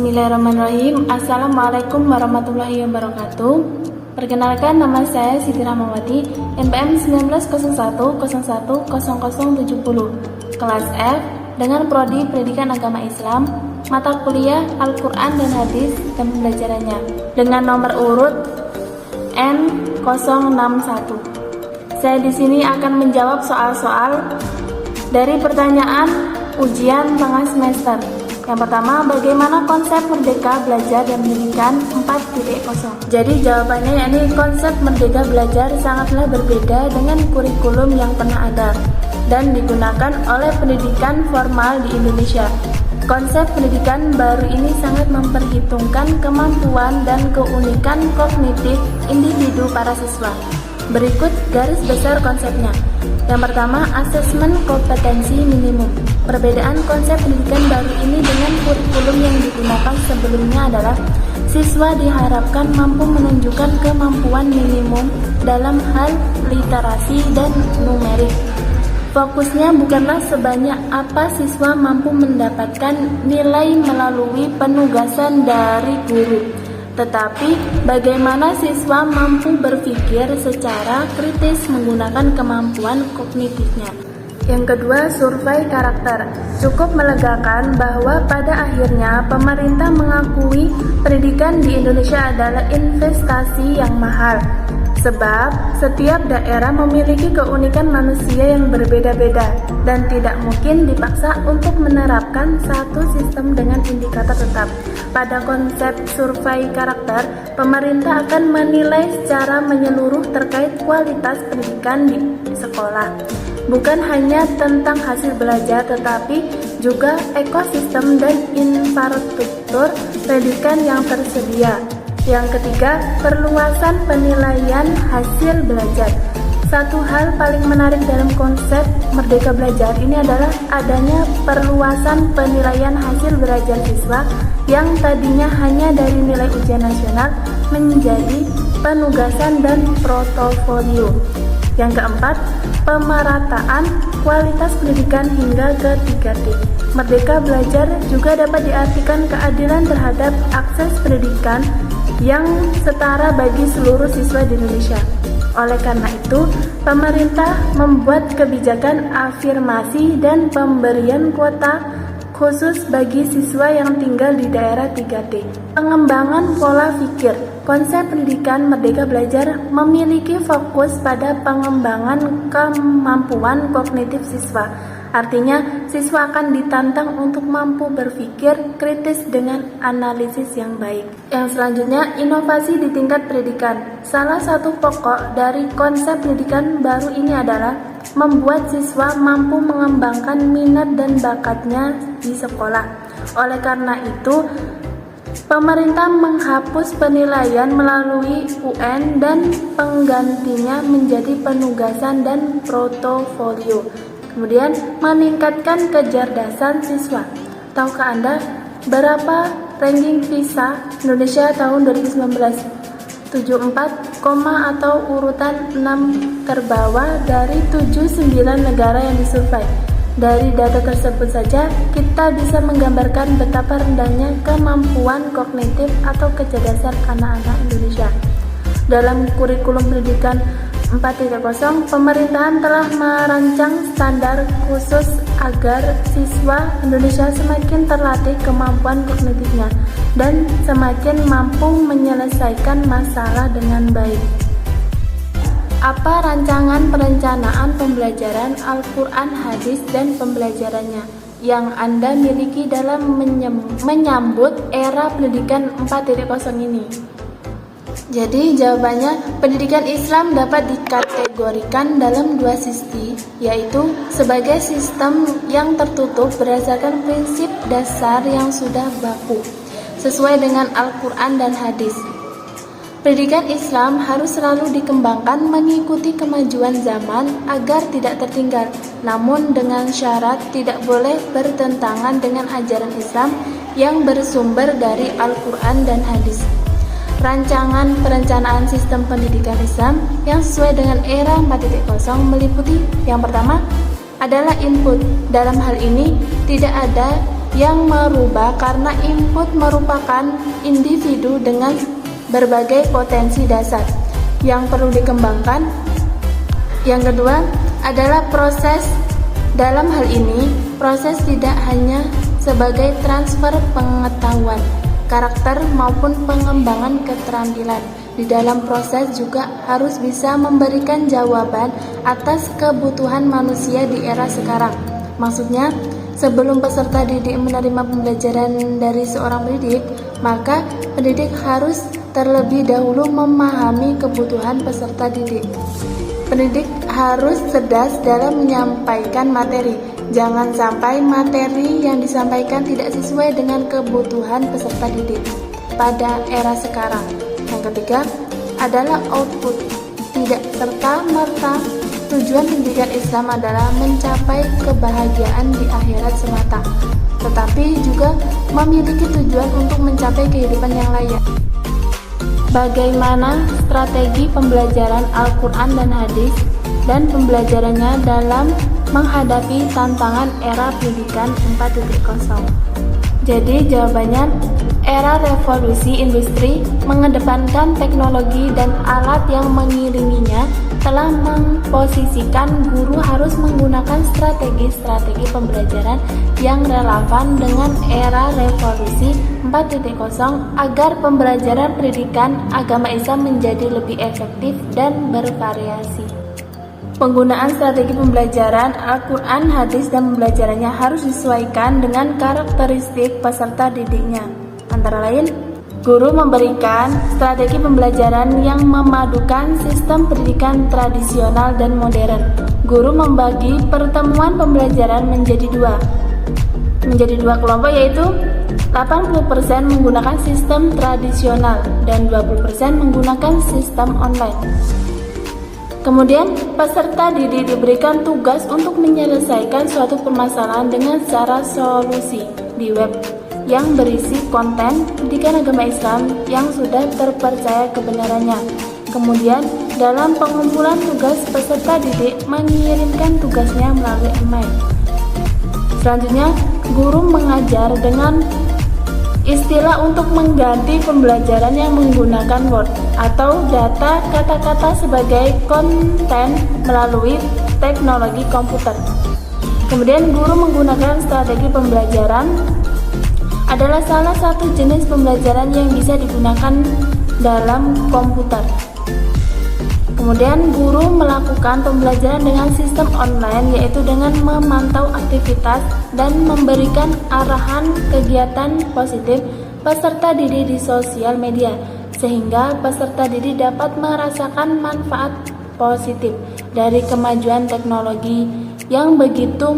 Bismillahirrahmanirrahim. Assalamualaikum warahmatullahi wabarakatuh. Perkenalkan, nama saya Siti Rahmawati, NPM 1901010070, kelas F, dengan prodi Pendidikan Agama Islam, mata kuliah Al-Quran dan Hadis dan pembelajarannya, dengan nomor urut N061. Saya di sini akan menjawab soal-soal dari pertanyaan ujian tengah semester. Yang pertama, bagaimana konsep Merdeka Belajar dan Pendidikan 4.0? Jadi jawabannya yakni konsep Merdeka Belajar sangatlah berbeda dengan kurikulum yang pernah ada dan digunakan oleh pendidikan formal di Indonesia. Konsep pendidikan baru ini sangat memperhitungkan kemampuan dan keunikan kognitif individu para siswa. Berikut garis besar konsepnya. Yang pertama, asesmen kompetensi minimum. Perbedaan konsep pendidikan baru ini dengan kurikulum yang digunakan sebelumnya adalah siswa diharapkan mampu menunjukkan kemampuan minimum dalam hal literasi dan numerik. Fokusnya bukanlah sebanyak apa siswa mampu mendapatkan nilai melalui penugasan dari guru, tetapi bagaimana siswa mampu berpikir secara kritis menggunakan kemampuan kognitifnya. Yang kedua, survei karakter. Cukup melegakan bahwa pada akhirnya pemerintah mengakui pendidikan di Indonesia adalah investasi yang mahal. Sebab setiap daerah memiliki keunikan manusia yang berbeda-beda dan tidak mungkin dipaksa untuk menerapkan satu sistem dengan indikator tetap. Pada konsep survei karakter, pemerintah akan menilai secara menyeluruh terkait kualitas pendidikan di sekolah. Bukan hanya tentang hasil belajar, tetapi juga ekosistem dan infrastruktur pendidikan yang tersedia. Yang ketiga, perluasan penilaian hasil belajar. Satu hal paling menarik dalam konsep Merdeka Belajar ini adalah adanya perluasan penilaian hasil belajar siswa yang tadinya hanya dari nilai ujian nasional menjadi penugasan dan portofolio. Yang keempat, pemerataan kualitas pendidikan hingga ke 3D. Merdeka Belajar juga dapat diartikan keadilan terhadap akses pendidikan yang setara bagi seluruh siswa di Indonesia. Oleh karena itu, pemerintah membuat kebijakan afirmasi dan pemberian kuota khusus bagi siswa yang tinggal di daerah 3D. Pengembangan pola pikir. Konsep pendidikan Merdeka Belajar memiliki fokus pada pengembangan kemampuan kognitif siswa. Artinya, siswa akan ditantang untuk mampu berpikir kritis dengan analisis yang baik. Yang selanjutnya, inovasi di tingkat pendidikan. Salah satu pokok dari konsep pendidikan baru ini adalah membuat siswa mampu mengembangkan minat dan bakatnya di sekolah. Oleh karena itu, pemerintah menghapus penilaian melalui UN dan penggantinya menjadi penugasan dan portofolio. Kemudian, meningkatkan kecerdasan siswa. Tahukah Anda berapa ranking PISA Indonesia tahun 2019? 74, atau urutan 6 terbawah dari 79 negara yang disurvei. Dari data tersebut saja, kita bisa menggambarkan betapa rendahnya kemampuan kognitif atau kecerdasan anak-anak Indonesia. Dalam kurikulum pendidikan 4.0, pemerintahan telah merancang standar khusus agar siswa Indonesia semakin terlatih kemampuan kognitifnya dan semakin mampu menyelesaikan masalah dengan baik. Apa rancangan perencanaan pembelajaran Al-Quran, Hadis, dan pembelajarannya yang Anda miliki dalam menyambut era pendidikan 4.0 ini? Jadi jawabannya, pendidikan Islam dapat dikategorikan dalam dua sisi, yaitu sebagai sistem yang tertutup berdasarkan prinsip dasar yang sudah baku, sesuai dengan Al-Quran dan Hadis. Pendidikan Islam harus selalu dikembangkan mengikuti kemajuan zaman agar tidak tertinggal, namun dengan syarat tidak boleh bertentangan dengan ajaran Islam yang bersumber dari Al-Quran dan Hadis. Rancangan perencanaan sistem pendidikan Islam yang sesuai dengan era 4.0 meliputi yang pertama adalah input. Dalam hal ini tidak ada yang merubah karena input merupakan individu dengan berbagai potensi dasar yang perlu dikembangkan. Yang kedua adalah proses. Dalam hal ini, proses tidak hanya sebagai transfer pengetahuan, karakter maupun pengembangan keterampilan. Di dalam proses juga harus bisa memberikan jawaban atas kebutuhan manusia di era sekarang. Maksudnya, sebelum peserta didik menerima pembelajaran dari seorang pendidik, maka pendidik harus terlebih dahulu memahami kebutuhan peserta didik. Pendidik harus cerdas dalam menyampaikan materi. Jangan sampai materi yang disampaikan tidak sesuai dengan kebutuhan peserta didik pada era sekarang. Yang ketiga adalah output. Tidak serta-merta tujuan pendidikan Islam adalah mencapai kebahagiaan di akhirat semata, tetapi juga memiliki tujuan untuk mencapai kehidupan yang layak. Bagaimana strategi pembelajaran Al-Quran dan Hadis dan pembelajarannya dalam menghadapi tantangan era pendidikan 4.0? Jadi jawabannya, era revolusi industri mengedepankan teknologi dan alat yang mengiringinya telah memposisikan guru harus menggunakan strategi-strategi pembelajaran yang relevan dengan era revolusi 4.0 agar pembelajaran pendidikan agama Islam menjadi lebih efektif dan bervariasi. Penggunaan strategi pembelajaran Al-Quran, Hadis, dan pembelajarannya harus disesuaikan dengan karakteristik peserta didiknya. Antara lain, guru memberikan strategi pembelajaran yang memadukan sistem pendidikan tradisional dan modern. Guru membagi pertemuan pembelajaran menjadi dua kelompok, yaitu 80% menggunakan sistem tradisional dan 20% menggunakan sistem online. Kemudian, peserta didik diberikan tugas untuk menyelesaikan suatu permasalahan dengan cara solusi di web yang berisi konten pendidikan agama Islam yang sudah terpercaya kebenarannya. Kemudian, dalam pengumpulan tugas, peserta didik mengirimkan tugasnya melalui email. Selanjutnya, guru mengajar dengan istilah untuk mengganti pembelajaran yang menggunakan Word atau data kata-kata sebagai konten melalui teknologi komputer. Kemudian guru menggunakan strategi pembelajaran adalah salah satu jenis pembelajaran yang bisa digunakan dalam komputer. Kemudian guru melakukan pembelajaran dengan sistem online, yaitu dengan memantau aktivitas dan memberikan arahan kegiatan positif peserta didik di sosial media, sehingga peserta didik dapat merasakan manfaat positif dari kemajuan teknologi yang begitu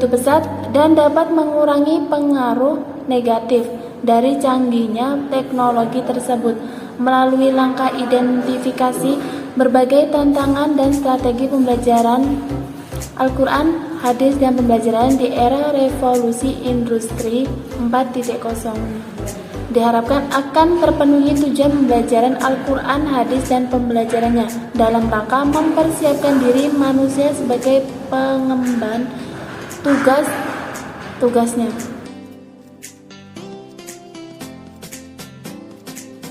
pesat dan dapat mengurangi pengaruh negatif dari canggihnya teknologi tersebut melalui langkah identifikasi berbagai tantangan dan strategi pembelajaran Al-Quran, Hadis, dan pembelajaran di era revolusi industri 4.0. Diharapkan akan terpenuhi tujuan pembelajaran Al-Quran, Hadis, dan pembelajarannya dalam rangka mempersiapkan diri manusia sebagai pengemban tugasnya.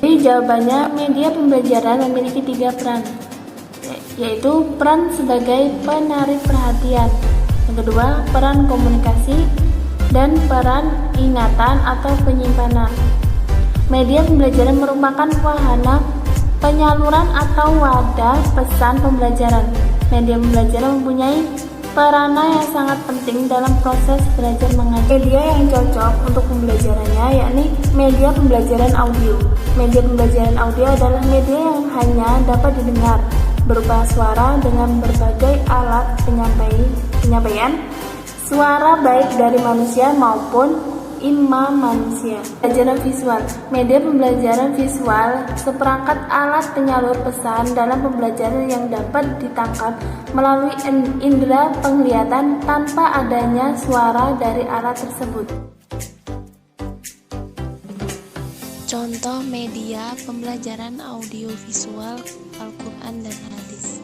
Jadi jawabannya, media pembelajaran memiliki 3 peran, yaitu peran sebagai penarik perhatian, yang kedua peran komunikasi, dan peran ingatan atau penyimpanan. Media pembelajaran merupakan wahana penyaluran atau wadah pesan pembelajaran. Media pembelajaran mempunyai peranan yang sangat penting dalam proses belajar mengajar. Media yang cocok untuk pembelajarannya yakni media pembelajaran audio. Media pembelajaran audio adalah media yang hanya dapat didengar berupa suara dengan berbagai alat penyampaian suara baik dari manusia maupun imam manusia. Pembelajaran visual. Media pembelajaran visual seperangkat alat penyalur pesan dalam pembelajaran yang dapat ditangkap melalui indera penglihatan tanpa adanya suara dari alat tersebut. Contoh media pembelajaran audiovisual Al-Quran dan Hadis.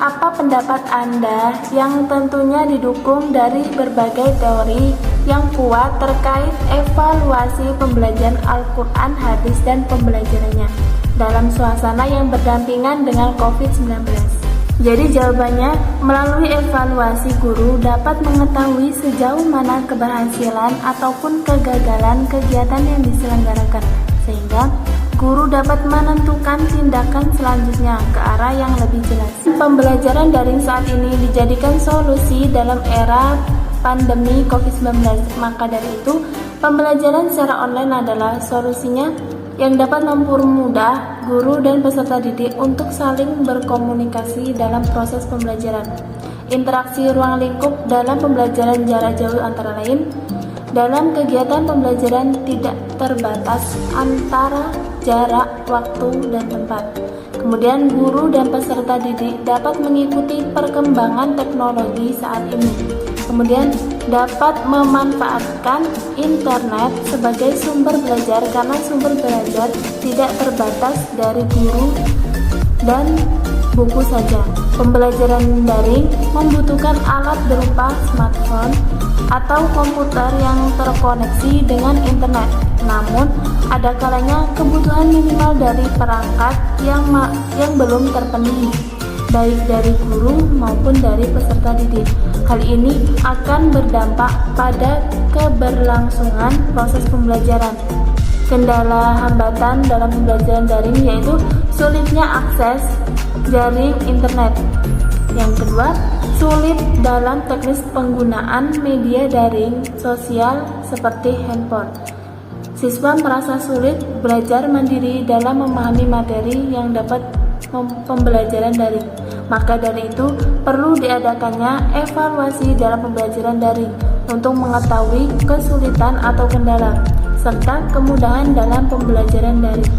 apa pendapat Anda yang tentunya didukung dari berbagai teori yang kuat terkait evaluasi pembelajaran Al-Quran, hadis, dan pembelajarannya dalam suasana yang berdampingan dengan COVID-19? Jadi jawabannya, melalui evaluasi guru dapat mengetahui sejauh mana keberhasilan ataupun kegagalan kegiatan yang diselenggarakan, sehingga guru dapat menentukan tindakan selanjutnya ke arah yang lebih jelas. Pembelajaran daring saat ini dijadikan solusi dalam era pandemi COVID-19. Maka dari itu, pembelajaran secara online adalah solusinya yang dapat mempermudah guru dan peserta didik untuk saling berkomunikasi dalam proses pembelajaran. Interaksi ruang lingkup dalam pembelajaran jarak jauh antara lain, dalam kegiatan pembelajaran tidak terbatas antara jarak, waktu, dan tempat. Kemudian guru dan peserta didik dapat mengikuti perkembangan teknologi saat ini. Kemudian dapat memanfaatkan internet sebagai sumber belajar karena sumber belajar tidak terbatas dari guru dan buku saja. Pembelajaran daring membutuhkan alat berupa smartphone atau komputer yang terkoneksi dengan internet. Namun, ada kalanya kebutuhan minimal dari perangkat yang belum terpenuhi, baik dari guru maupun dari peserta didik. Hal ini akan berdampak pada keberlangsungan proses pembelajaran. Kendala hambatan dalam pembelajaran daring yaitu sulitnya akses jaring internet. Yang kedua, sulit dalam teknis penggunaan media daring sosial seperti handphone. Siswa merasa sulit belajar mandiri dalam memahami materi yang dapat pembelajaran daring. Maka dari itu, perlu diadakannya evaluasi dalam pembelajaran daring untuk mengetahui kesulitan atau kendala serta kemudahan dalam pembelajaran daring.